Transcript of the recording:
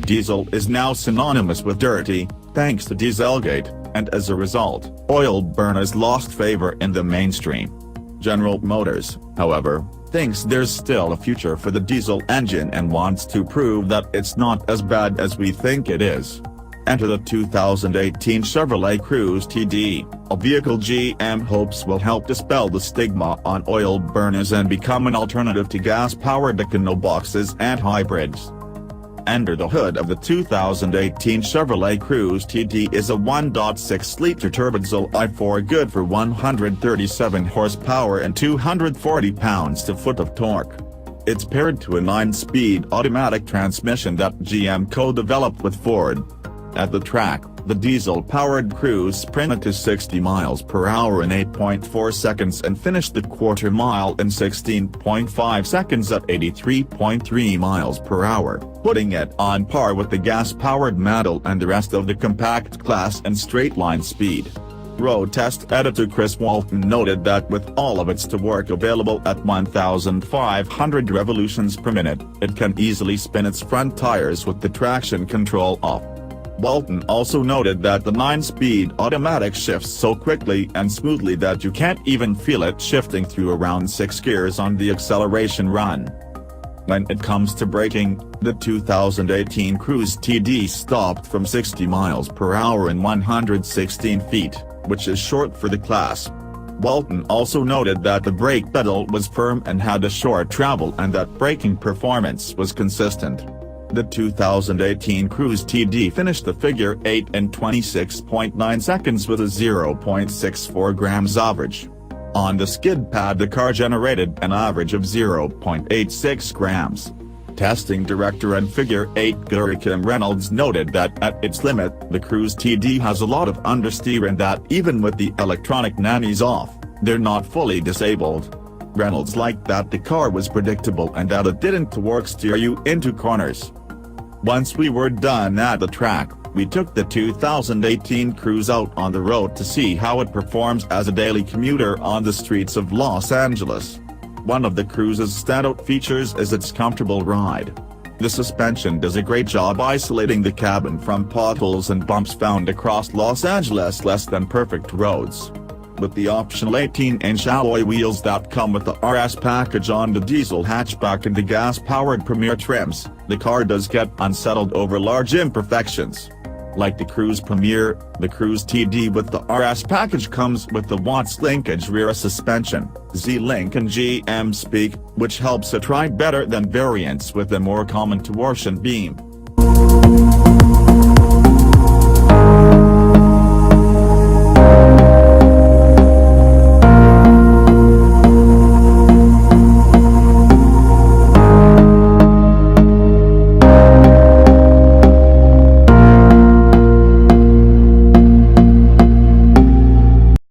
Diesel is now synonymous with dirty, thanks to Dieselgate, and as a result, oil burners lost favor in the mainstream. General Motors, however, thinks there's still a future for the diesel engine and wants to prove that it's not as bad as we think it is. Enter the 2018 Chevrolet Cruze TD, a vehicle GM hopes will help dispel the stigma on oil burners and become an alternative to gas-powered econoboxes and hybrids. Under the hood of the 2018 Chevrolet Cruze TD is a 1.6-liter turbodiesel i4 good for 137 horsepower and 240 pounds-to-foot of torque. It's paired to a 9-speed automatic transmission that GM co-developed with Ford. At the track, the diesel-powered Cruze sprinted to 60 miles per hour in 8.4 seconds and finished the quarter mile in 16.5 seconds at 83.3 miles per hour, putting it on par with the gas-powered Model and the rest of the compact class and straight-line speed. Road test editor Chris Walton noted that with all of its torque available at 1,500 revolutions per minute, it can easily spin its front tires with the traction control off. Walton also noted that the 9-speed automatic shifts so quickly and smoothly that you can't even feel it shifting through around 6 gears on the acceleration run. When it comes to braking, the 2018 Cruze TD stopped from 60 miles per hour in 116 feet, which is short for the class. Walton also noted that the brake pedal was firm and had a short travel and that braking performance was consistent. The 2018 Cruze TD finished the figure 8 in 26.9 seconds with a 0.64 grams average. On the skid pad the car generated an average of 0.86 grams. Testing director and figure 8 guru Kim Reynolds noted that at its limit the Cruze TD has a lot of understeer and that even with the electronic nannies off, they're not fully disabled. Reynolds liked that the car was predictable and that it didn't torque steer you into corners. Once we were done at the track, we took the 2018 Cruze out on the road to see how it performs as a daily commuter on the streets of Los Angeles. One of the Cruze's standout features is its comfortable ride. The suspension does a great job isolating the cabin from potholes and bumps found across Los Angeles' less than perfect roads. With the optional 18-inch alloy wheels that come with the RS package on the diesel hatchback and the gas-powered Premier trims, the car does get unsettled over large imperfections. Like the Cruze Premier, the Cruze TD with the RS package comes with the Watts linkage rear suspension, Z-Link and GM Speak, which helps it ride better than variants with a more common torsion beam.